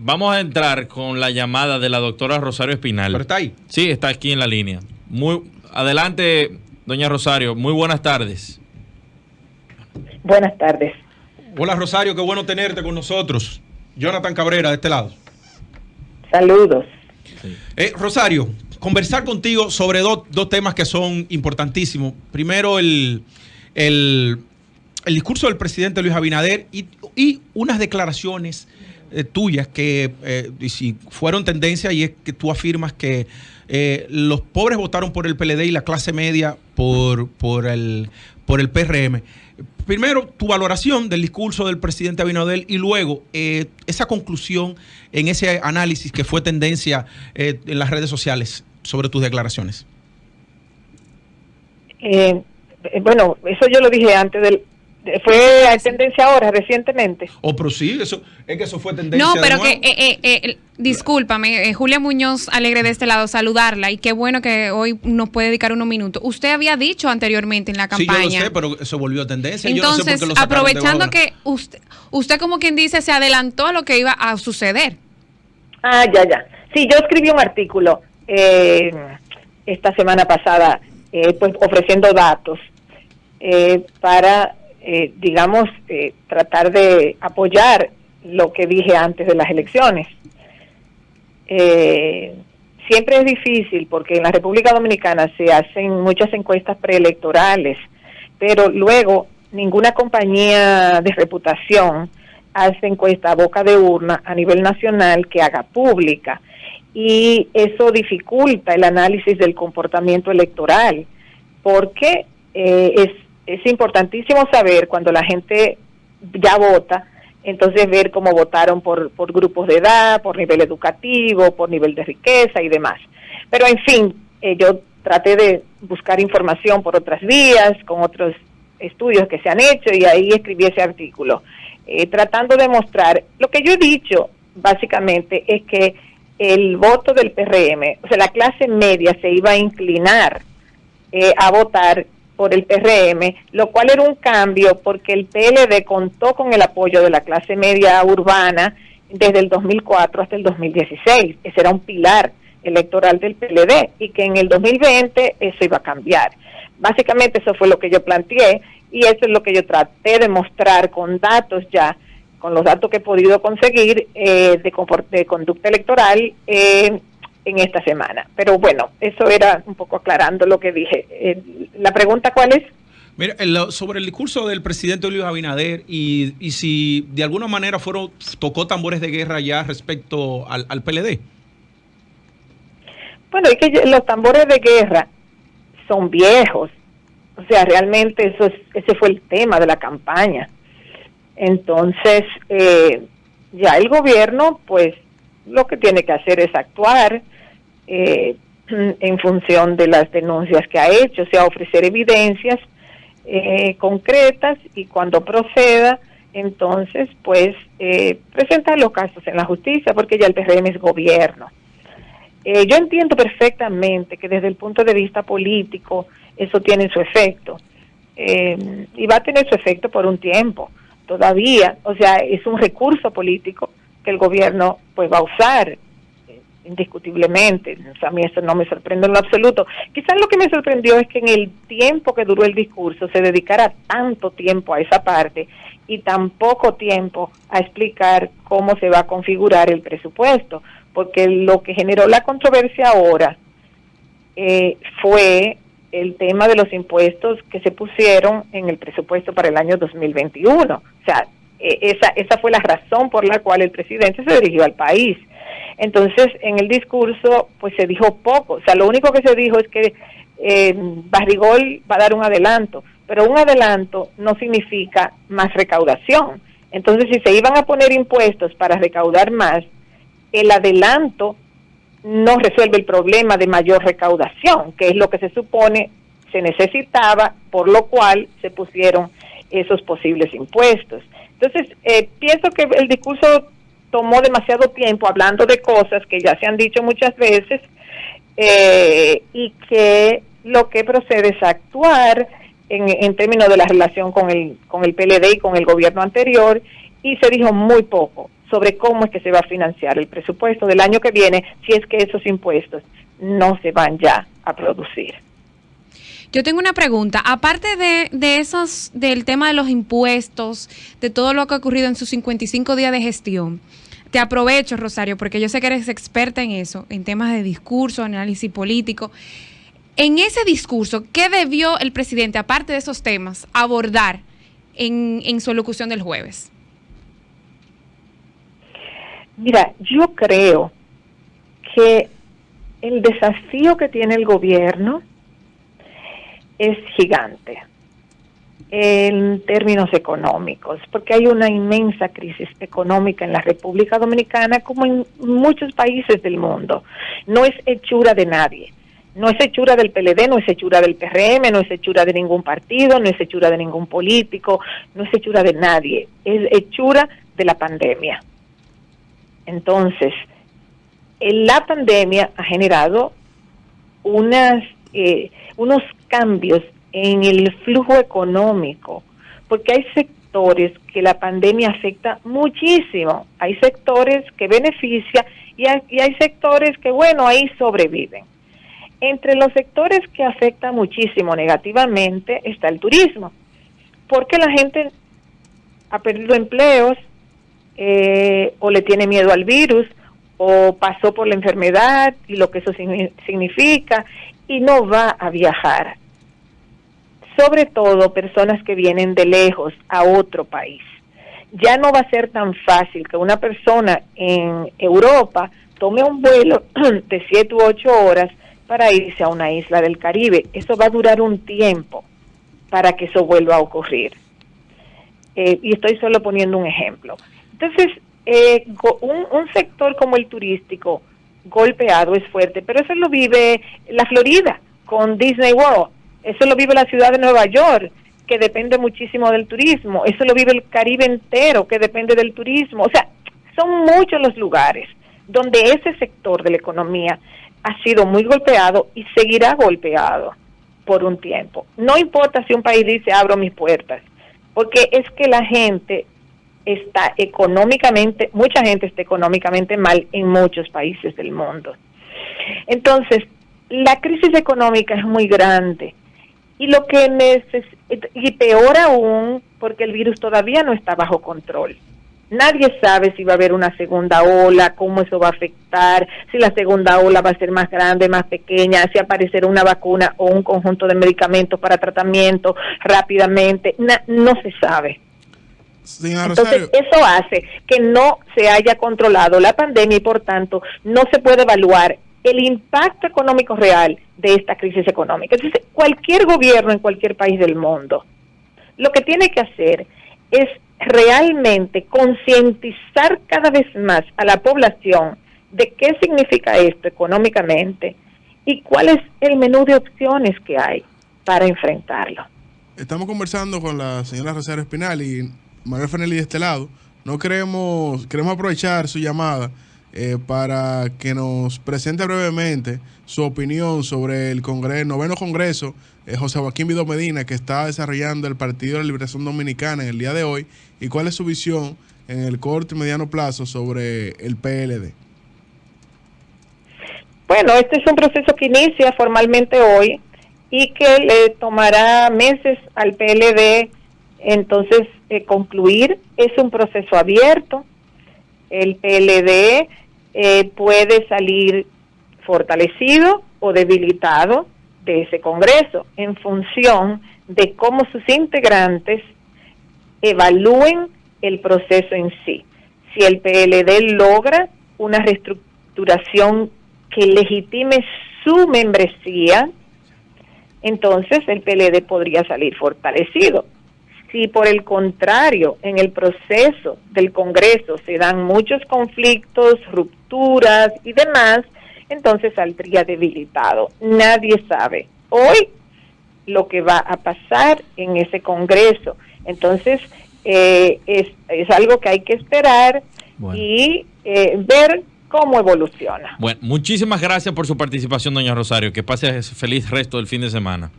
vamos a entrar con la llamada de la doctora Rosario Espinal. ¿Pero está ahí? Sí, está aquí en la línea. Adelante, doña Rosario. Muy buenas tardes. Buenas tardes. Hola, Rosario, qué bueno tenerte con nosotros. Jonathan Cabrera, de este lado. Saludos. Sí. Rosario, conversar contigo sobre dos temas que son importantísimos. Primero, el discurso del presidente Luis Abinader y unas declaraciones tuyas que si fueron tendencia, y es que tú afirmas que los pobres votaron por el PLD y la clase media por el PRM. Primero, tu valoración del discurso del presidente Abinader y luego esa conclusión en ese análisis que fue tendencia en las redes sociales sobre tus declaraciones. Bueno, eso yo lo dije antes fue tendencia ahora, recientemente. Pero sí, eso fue tendencia. No, pero que, discúlpame, Julia Muñoz Alegre de este lado, saludarla, y qué bueno que hoy nos puede dedicar unos minutos. Usted había dicho anteriormente en la campaña. Sí, yo lo sé, pero eso volvió tendencia. Entonces, yo no sé por qué lo aprovechando que usted como quien dice, se adelantó a lo que iba a suceder. Ya. Sí, yo escribí un artículo esta semana pasada, pues ofreciendo datos para tratar de apoyar lo que dije antes de las elecciones. Siempre es difícil porque en la República Dominicana se hacen muchas encuestas preelectorales, pero luego ninguna compañía de reputación hace encuesta a boca de urna a nivel nacional que haga pública, y eso dificulta el análisis del comportamiento electoral, porque es importantísimo saber cuando la gente ya vota, entonces ver cómo votaron por grupos de edad, por nivel educativo, por nivel de riqueza y demás. Pero en fin, yo traté de buscar información por otras vías, con otros estudios que se han hecho, y ahí escribí ese artículo, tratando de mostrar, lo que yo he dicho básicamente es que el voto del PRM, o sea, la clase media se iba a inclinar a votar por el PRM, lo cual era un cambio porque el PLD contó con el apoyo de la clase media urbana desde el 2004 hasta el 2016. Ese era un pilar electoral del PLD, y que en el 2020 eso iba a cambiar. Básicamente eso fue lo que yo planteé, y eso es lo que yo traté de mostrar con datos ya, con los datos que he podido conseguir de conducta electoral en esta semana. Pero bueno, eso era un poco aclarando lo que dije. ¿La pregunta cuál es? Mira, sobre el discurso del presidente Luis Abinader y si de alguna manera tocó tambores de guerra ya respecto al PLD. Bueno, es que los tambores de guerra son viejos. O sea, realmente ese fue el tema de la campaña. Entonces, ya el gobierno, pues, lo que tiene que hacer es actuar en función de las denuncias que ha hecho, o sea, ofrecer evidencias concretas, y cuando proceda, entonces, pues, presentar los casos en la justicia, porque ya el PRM es gobierno. Yo entiendo perfectamente que desde el punto de vista político eso tiene su efecto, y va a tener su efecto por un tiempo todavía. O sea, es un recurso político que el gobierno pues va a usar indiscutiblemente. O sea, a mí eso no me sorprende en lo absoluto. Quizás lo que me sorprendió es que en el tiempo que duró el discurso se dedicara tanto tiempo a esa parte y tan poco tiempo a explicar cómo se va a configurar el presupuesto, porque lo que generó la controversia ahora fue el tema de los impuestos que se pusieron en el presupuesto para el año 2021. O sea, esa fue la razón por la cual el presidente se dirigió al país. Entonces, en el discurso, pues se dijo poco. O sea, lo único que se dijo es que Barrigol va a dar un adelanto, pero un adelanto no significa más recaudación. Entonces, si se iban a poner impuestos para recaudar más, el adelanto no resuelve el problema de mayor recaudación, que es lo que se supone se necesitaba, por lo cual se pusieron esos posibles impuestos. Entonces, pienso que el discurso tomó demasiado tiempo hablando de cosas que ya se han dicho muchas veces, y que lo que procede es actuar en términos de la relación con el PLD y con el gobierno anterior, y se dijo muy poco sobre cómo es que se va a financiar el presupuesto del año que viene, si es que esos impuestos no se van ya a producir. Yo tengo una pregunta, aparte de esos, del tema de los impuestos, de todo lo que ha ocurrido en sus 55 días de gestión, te aprovecho, Rosario, porque yo sé que eres experta en eso, en temas de discurso, análisis político. En ese discurso, ¿qué debió el presidente, aparte de esos temas, abordar en su locución del jueves? Mira, yo creo que el desafío que tiene el gobierno es gigante en términos económicos, porque hay una inmensa crisis económica en la República Dominicana como en muchos países del mundo. No es hechura de nadie, no es hechura del PLD, no es hechura del PRM, no es hechura de ningún partido, no es hechura de ningún político, no es hechura de nadie, es hechura de la pandemia. Entonces, la pandemia ha generado unos cambios en el flujo económico, porque hay sectores que la pandemia afecta muchísimo, hay sectores que beneficia y hay sectores que, bueno, ahí sobreviven. Entre los sectores que afecta muchísimo negativamente está el turismo, porque la gente ha perdido empleos, o le tiene miedo al virus, o pasó por la enfermedad y lo que eso significa, y no va a viajar. Sobre todo personas que vienen de lejos a otro país. Ya no va a ser tan fácil que una persona en Europa tome un vuelo de 7 u 8 horas para irse a una isla del Caribe. Eso va a durar un tiempo para que eso vuelva a ocurrir. Y estoy solo poniendo un ejemplo. Entonces, un sector como el turístico golpeado es fuerte, pero eso lo vive la Florida con Disney World, eso lo vive la ciudad de Nueva York, que depende muchísimo del turismo, eso lo vive el Caribe entero, que depende del turismo. O sea, son muchos los lugares donde ese sector de la economía ha sido muy golpeado y seguirá golpeado por un tiempo. No importa si un país dice abro mis puertas, porque es que la gente está económicamente, mucha gente está económicamente mal en muchos países del mundo. Entonces, la crisis económica es muy grande y lo que y peor aún, porque el virus todavía no está bajo control. Nadie sabe si va a haber una segunda ola, cómo eso va a afectar, si la segunda ola va a ser más grande, más pequeña, si aparecerá una vacuna o un conjunto de medicamentos para tratamiento rápidamente, no se sabe. Señora Entonces, Rosario, eso hace que no se haya controlado la pandemia y, por tanto, no se puede evaluar el impacto económico real de esta crisis económica. Entonces, cualquier gobierno en cualquier país del mundo, lo que tiene que hacer es realmente concientizar cada vez más a la población de qué significa esto económicamente y cuál es el menú de opciones que hay para enfrentarlo. estamos conversando con la señora Rosario Espinal y Manuel Fenelli de este lado. Queremos aprovechar su llamada para que nos presente brevemente su opinión sobre el noveno Congreso José Joaquín Vido Medina que está desarrollando el Partido de la Liberación Dominicana en el día de hoy, y cuál es su visión en el corto y mediano plazo sobre el PLD. Bueno, este es un proceso que inicia formalmente hoy y que le tomará meses al PLD entonces concluir. Es un proceso abierto. El PLD puede salir fortalecido o debilitado de ese Congreso en función de cómo sus integrantes evalúen el proceso en sí. Si el PLD logra una reestructuración que legitime su membresía, entonces el PLD podría salir fortalecido. Si por el contrario, en el proceso del Congreso se dan muchos conflictos, rupturas y demás, entonces saldría debilitado. Nadie sabe hoy lo que va a pasar en ese Congreso. Entonces, es algo que hay que esperar y ver cómo evoluciona. Bueno, muchísimas gracias por su participación, doña Rosario. Que pase feliz resto del fin de semana.